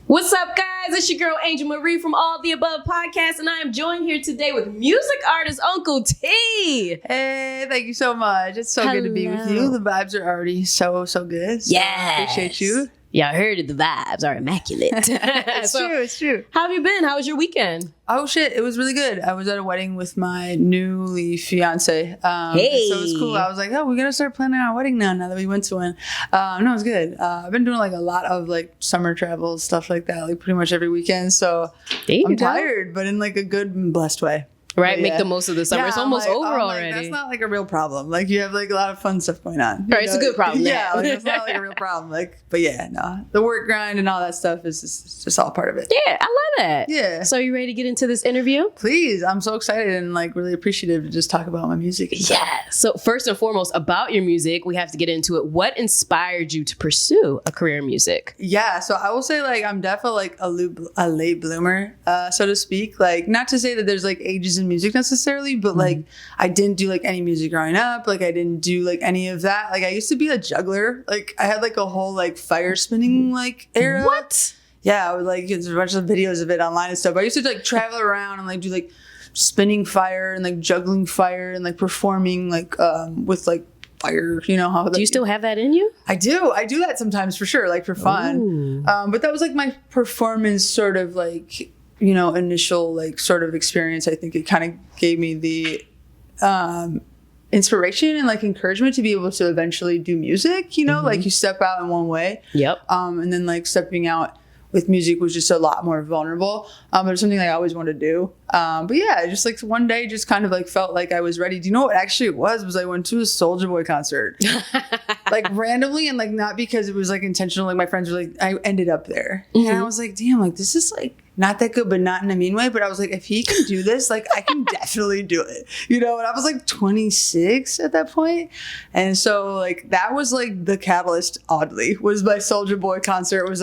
What's up, guys? It's your girl Angel Marie from All the Above Podcast, and I am joined here today with music artist Uncle T. Hey, thank you so much. It's so good to be with you. The vibes are already so good. So yes. Appreciate you. Yeah, I heard it. The vibes are immaculate. It's true. How have you been? How was your weekend? Oh, shit. It was really good. I was at a wedding with my newly fiance. Hey. So it was cool. I was like, oh, we're going to start planning our wedding now that we went to one. No, it was good. I've been doing like a lot of like summer travel, stuff like that, like pretty much every weekend. So I'm tired, but in like a good and blessed way. Right, but make the most of the summer. It's almost over already. That's not like a real problem. Like you have like a lot of fun stuff going on. Right, it's a good problem. Yeah, like, it's not like a real problem. Like, but yeah, no, the work grind and all that stuff is just all part of it. Yeah, I love that. Yeah. So you ready to get into this interview? Please, I'm so excited and like really appreciative to just talk about my music. Yeah. So first and foremost, about your music, we have to get into it. What inspired you to pursue a career in music? Yeah, so I will say like I'm definitely like a late bloomer, so to speak. Like not to say that there's like ages in music necessarily, but like I didn't do like any music growing up. Like I didn't do like any of that. Like I used to be a juggler. Like I had like a whole like fire spinning like era. What? Yeah, I would like there's a bunch of videos of it online and stuff. I used to like travel around and like do like spinning fire and like juggling fire and like performing like with like fire, you know how do you still have that in you? I do that sometimes for sure, like for fun. But that was like my performance sort of like, you know, initial like sort of experience. I think it kind of gave me the inspiration and like encouragement to be able to eventually do music, you know, like you step out in one way. Yep. And then like stepping out with music was just a lot more vulnerable. But it's something like I always wanted to do. But yeah, just like one day just kind of like felt like I was ready. Do you know what actually it was I went to a Soulja Boy concert. Like randomly and like not because it was like intentional. Like my friends were like, I ended up there. And I was like, damn, like this is like not that good, but not in a mean way. But I was like, if he can do this, like I can definitely do it. You know, and I was like 26 at that point. And so like that was like the catalyst, oddly, was my Soulja Boy concert. It was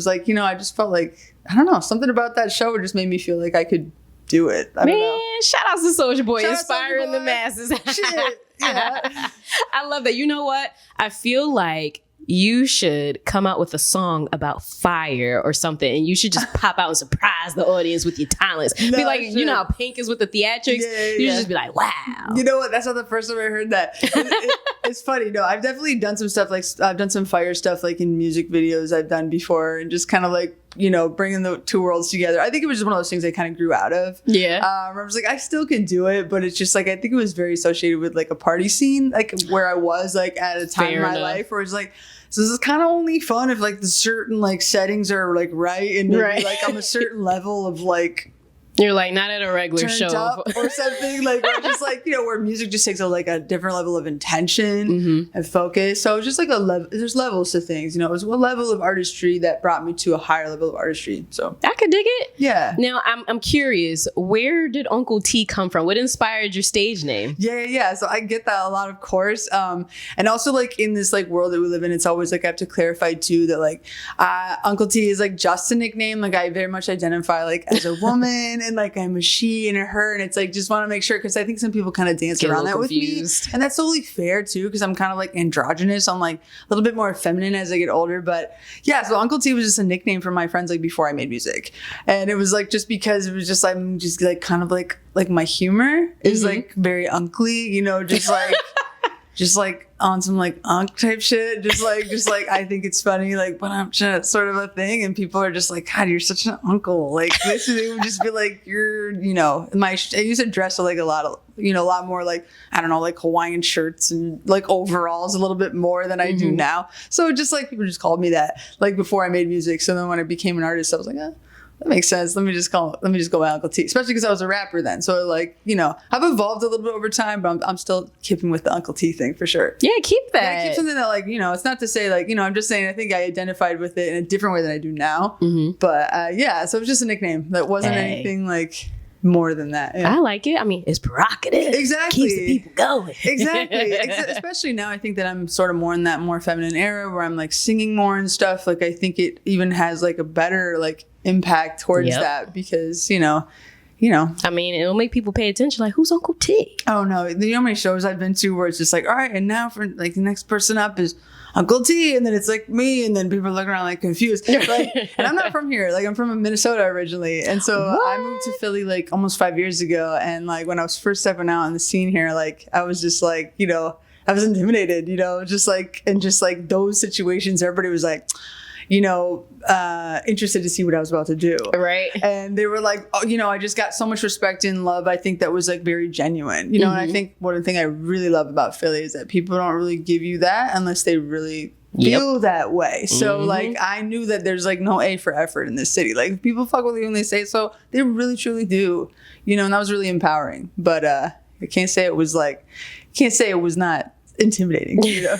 like, you know, I just felt like, I don't know, something about that show just made me feel like I could do it. I don't know. Shout out to Soulja Boy, Shout inspiring Soulja Boy. the masses. Shit. Yeah. I love that. You know what? I feel like you should come out with a song about fire or something, and you should just pop out and surprise the audience with your talents. No, be like, you know how Pink is with the theatrics? Yeah. You should just be like, wow. You know what? That's not the first time I heard that. It's funny. No, I've definitely done some stuff like I've done some fire stuff like in music videos I've done before, and just kind of like, you know, bringing the two worlds together. I think it was just one of those things I kind of grew out of. Yeah. I was like, I still can do it, but it's just like, I think it was very associated with like a party scene, like where I was like at a time in my life where it's like, so this is kind of only fun if like the certain like settings are like right and maybe like I'm a certain level of like, you're like not at a regular show up or something like, or just like, you know, where music just takes a different level of intention and focus. So it's just like there's levels to things, you know. It was a level of artistry that brought me to a higher level of artistry. So I could dig it. Yeah. Now I'm curious, where did Uncle T come from? What inspired your stage name? Yeah. So I get that a lot, of course. And also like in this like world that we live in, it's always like I have to clarify too that like Uncle T is like just a nickname. Like I very much identify like as a woman. And like I'm a she and a her, and it's like just want to make sure, because I think some people kind of dance around that confused with me, and that's totally fair too, because I'm kind of like androgynous. I'm like a little bit more feminine as I get older, but yeah. So Uncle T was just a nickname for my friends like before I made music, and it was like just because it was just I'm just like kind of like my humor is like very uncly, you know, just like. Just like on some like unk type shit, just like I think it's funny, like but I'm just sort of a thing, and people are just like, God, you're such an uncle. Like this, they would just be like, you're, you know, I used to dress like a lot more like, I don't know, like Hawaiian shirts and like overalls a little bit more than I do now. So just like people just called me that like before I made music. So then when I became an artist, I was like, that makes sense. Let me just go by Uncle T, especially because I was a rapper then. So like, you know, I've evolved a little bit over time, but I'm still keeping with the Uncle T thing for sure. Yeah, keep that. Yeah, keep something that like, you know, it's not to say like, you know, I'm just saying I think I identified with it in a different way than I do now. But yeah, so it was just a nickname that wasn't anything like more than that. Yeah. I like it. I mean, it's provocative. Exactly. Keeps the people going. Exactly. Especially now, I think that I'm sort of more in that more feminine era where I'm like singing more and stuff. Like I think it even has like a better like impact towards that, because you know, I mean, it'll make people pay attention. Like, who's Uncle T? Oh no, you know how many shows I've been to where it's just like, all right, and now for like the next person up is Uncle T, and then it's like me, and then people are looking around like confused. Like, and I'm not from here. Like, I'm from Minnesota originally, and so I moved to Philly like almost 5 years ago. And like when I was first stepping out on the scene here, like I was just like, you know, I was intimidated, you know, just like those situations, everybody was like, you know, interested to see what I was about to do. Right. And they were like, oh, you know, I just got so much respect and love. I think that was like very genuine, you know, and I think one thing I really love about Philly is that people don't really give you that unless they really feel that way. So like, I knew that there's like no A for effort in this city. Like if people fuck with you and they say so, they really truly do, you know, and that was really empowering. But I can't say it was not intimidating, you know.